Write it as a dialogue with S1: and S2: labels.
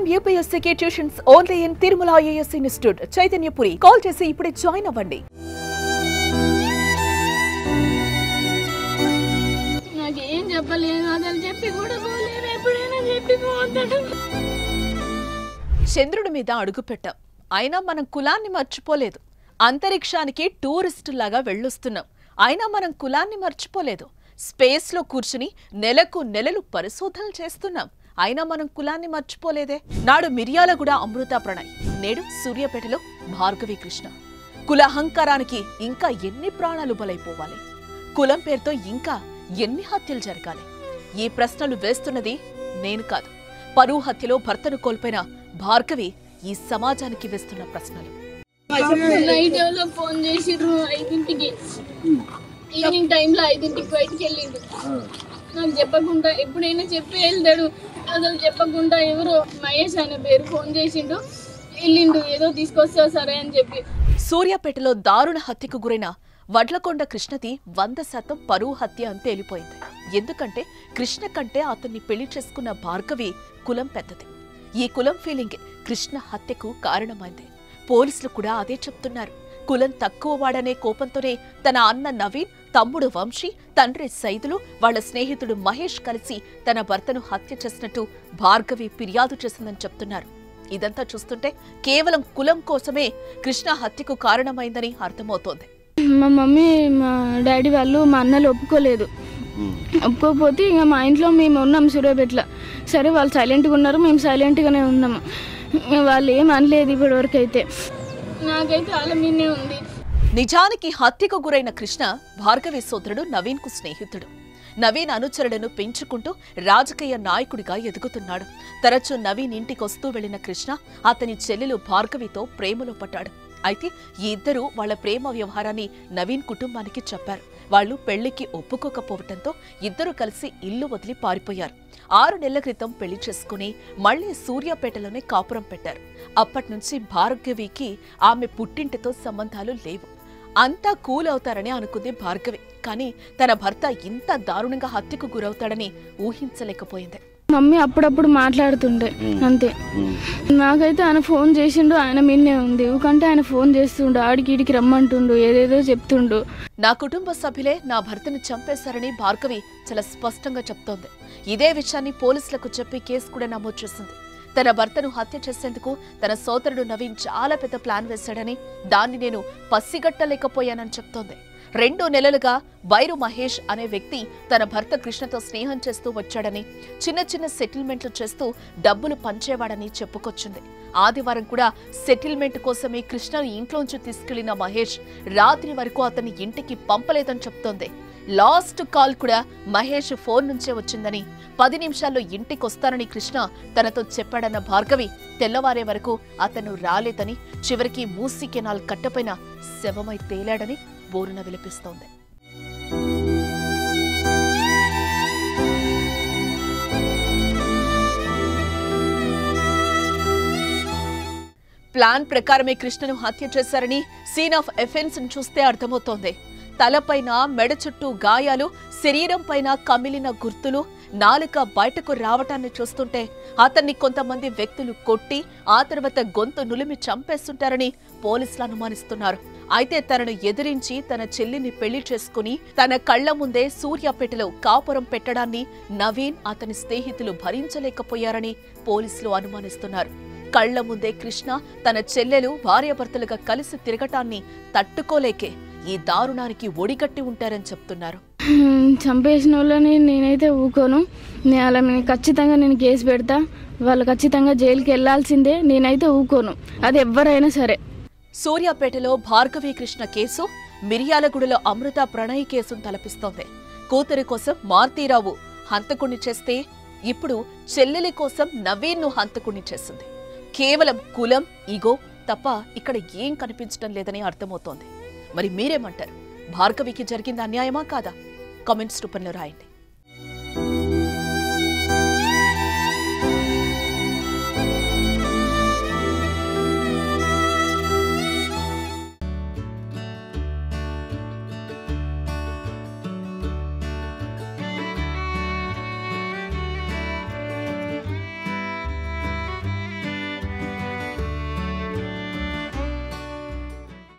S1: IIM UPSC tuitions only in Tirumala IAS Institute, Chaitanyapuri. Call chesi ipude join avvandi.
S2: నాకేం చెప్పలేదు అతను చెప్పి కూడా పోలేదు ఎప్పుడైనా చెప్పి పోతాడు.
S1: చంద్రుడి మీద అడుగుపెట్టాం, అయినా మనం కులాన్ని మర్చిపోలేదు. అంతరిక్షానికి టూరిస్టులాగా వెళ్ళొస్తున్నాం, అయినా మనం కులాన్ని మర్చిపోలేదు. స్పేస్లో కూర్చుని నెలలు పరిశోధనలు చేస్తున్నాం, అయినా మనం కులాన్ని మర్చిపోలేదే. నాడు మిర్యాలగూడ అమృత ప్రణయ్, నేడు సూర్యాపేటలో భార్గవి కృష్ణ. కులహంకారానికి ఇంకా ఎన్ని ప్రాణాలు బలైపోవాలి? కులం పేరుతో ఇంకా ఎన్ని హత్యలు జరగాలి? ఈ ప్రశ్నలు వేస్తున్నది నేను కాదు, పరువు హత్యలో భర్తను కోల్పోయిన భార్గవి ఈ సమాజానికి వేస్తున్న ప్రశ్నలు.
S2: నైట్ ఫోన్ చేసిర్రు 5ంటికి, ఈవినింగ్ టైంలో 5ంటికి బయటికి వెళ్ళిండు. నాకు చెప్పకుండా ఎప్పుడైనా చెప్పి వెళ్తాడు, అసలు చెప్పకుండా ఎవరో మహేష్ అనే పేరు ఫోన్ చేసిండు, వెళ్ళిండు ఏదో తీసుకొస్తా సరే అని చెప్పి.
S1: సూర్యాపేటలో దారుణ హత్యకు గురైన వడ్లకొండ కృష్ణది 100% పరువు హత్య అని తేలిపోయింది. ఎందుకంటే కృష్ణ కంటే అతన్ని పెళ్లి చేసుకున్న భార్గవి కులం పెద్దది. ఈ కులం ఫీలింగ్ కృష్ణ హత్యకు కారణమైంది. పోలీసులు కూడా అదే చెప్తున్నారు. కులం తక్కువ వాడనే కోపంతోనే తన అన్న నవీన్, తమ్ముడు వంశీ, తండ్రి సైదులు, వాళ్ల స్నేహితుడు మహేష్ కలిసి తన భర్తను హత్య చేసినట్టు భార్గవి ఫిర్యాదు చేసిందని చెప్తున్నారు. ఇదంతా చూస్తుంటే కేవలం కులం కోసమే కృష్ణ హత్యకు కారణమైందని అర్థమవుతోంది.
S2: మా మమ్మీ మా డాడీ వాళ్ళు మా అన్నలు ఒప్పుకోలేదు. ఒప్పుకోకపోతే ఇక మా ఇంట్లో మేము ఉన్నాం సూర్యాపేటలో. సరే వాళ్ళు సైలెంట్గా ఉన్నారు, మేము సైలెంట్గానే ఉన్నాము. వాళ్ళు ఏం అనలేదు ఇప్పటివరకు అయితే. నాకైతే వాళ్ళ మీదే ఉంది.
S1: నిజానికి హత్యకు గురైన కృష్ణ భార్గవి సోదరుడు నవీన్ కు స్నేహితుడు. నవీన్ అనుచరులను పెంచుకుంటూ రాజకీయ నాయకుడిగా ఎదుగుతున్నాడు. తరచూ నవీన్ ఇంటికొస్తూ వెళ్లిన కృష్ణ అతని చెల్లెలు భార్గవితో ప్రేమలో పడ్డాడు. అయితే ఈ ఇద్దరూ వాళ్ల ప్రేమ వ్యవహారాన్ని నవీన్ కుటుంబానికి చెప్పారు. వాళ్లు పెళ్లికి ఒప్పుకోకపోవటంతో ఇద్దరూ కలిసి ఇల్లు వదిలి పారిపోయారు. 6 నెలల క్రితం పెళ్లి చేసుకుని మళ్లీ సూర్యాపేటలోనే కాపురం పెట్టారు. అప్పట్నుంచి భార్గవికి ఆమె పుట్టింటితో సంబంధాలు లేవు. అంతా కూల్ అవుతారని అనుకుంది భార్గవి. కానీ తన భర్త ఇంత దారుణంగా హత్యకు గురవుతాడని ఊహించలేకపోయింది.
S2: మమ్మీ అప్పుడప్పుడు మాట్లాడుతుండే అంతే. నాకైతే ఆయన ఫోన్ చేసిండు, ఆయన మీనే ఉంది. ఊకంటే ఆయన ఫోన్ చేస్తుండు, ఆడికి ఈడికి రమ్మంటుండు, ఏదేదో చెప్తుండు.
S1: నా కుటుంబ సభ్యులే నా భర్తను చంపేశారని భార్గవి చాలా స్పష్టంగా చెప్తోంది. ఇదే విషయాన్ని పోలీసులకు చెప్పి కేసు కూడా నమోదు చేసింది. తన భర్తను హత్య చేసేందుకు తన సోదరుడు నవీన్ చాలా పెద్ద ప్లాన్ వేశాడని, దాన్ని నేను పసిగట్టలేకపోయానని చెప్తోంది. 2 నెలలుగా వైరు మహేష్ అనే వ్యక్తి తన భర్త కృష్ణతో స్నేహం చేస్తూ వచ్చాడని, చిన్న సెటిల్మెంట్లు చేస్తూ డబ్బులు పంచేవాడని చెప్పుకొచ్చింది. ఆదివారం కూడా సెటిల్మెంట్ కోసమే కృష్ణను ఇంట్లోంచి తీసుకెళ్లిన మహేష్ రాత్రి వరకు అతన్ని ఇంటికి పంపలేదని చెప్తోంది. లాస్ట్ కాల్ కూడా మహేష్ ఫోన్ నుంచే వచ్చిందని, 10 నిమిషాల్లో ఇంటికొస్తానని కృష్ణ తనతో చెప్పాడన్న భార్గవి తెల్లవారే వరకు అతను రాలేదని, చివరికి మూసీ కెనాల్ కట్టపైన శవమై తేలాడని బోరున విలపిస్తోంది. ప్లాన్ ప్రకారమే కృష్ణను హత్య చేశారని సీన్ ఆఫ్ ఎఫెన్స్ చూస్తే అర్థమవుతోంది. తలపైన మెడ చుట్టూ గాయాలు, శరీరం పైన కమిలిన గుర్తులు, నాలుక బయటకు రావటాన్ని చూస్తుంటే అతన్ని కొంతమంది వ్యక్తులు కొట్టి ఆ తర్వాత గొంతు నులిమి చంపేస్తుంటారని పోలీసులు అనుమానిస్తున్నారు. అయితే తనను ఎదిరించి తన చెల్లిని పెళ్లి చేసుకుని తన కళ్ల ముందే సూర్యాపేటలో కాపురం పెట్టడాన్ని నవీన్, అతని స్నేహితులు భరించలేకపోయారని పోలీసులు అనుమానిస్తున్నారు. కళ్ల ముందే కృష్ణ తన చెల్లెలు భార్యాభర్తలుగా కలిసి తిరగటాన్ని తట్టుకోలేకే ఈ దారుణానికి ఒడిగట్టి ఉంటారని చెప్తున్నారు.
S2: చంపేసిన వాళ్ళని నేనైతే ఊకోను. అలా ఖచ్చితంగా నేను కేసు పెడతా. వాళ్ళు ఖచ్చితంగా జైలుకి వెళ్లాల్సిందే. నేనైతే ఊకోను, అది ఎవరైనా సరే.
S1: సూర్యాపేటలో భార్గవి కృష్ణ కేసు మిర్యాలగూడలో అమృత ప్రణయ్ కేసును తలపిస్తోంది. కూతురి కోసం మారుతీరావు హంతకుణ్ణి చేస్తే ఇప్పుడు చెల్లెలి కోసం నవీన్ను హంతకుణ్ణి చేసింది. కేవలం కులం, ఈగో తప్ప ఇక్కడ ఏం కనిపించడం లేదని అర్థమవుతోంది. మరి మీరేమంటారు? భార్గవికి జరిగింది అన్యాయమా కాదా? కామెంట్స్ రూపంలో రాయండి.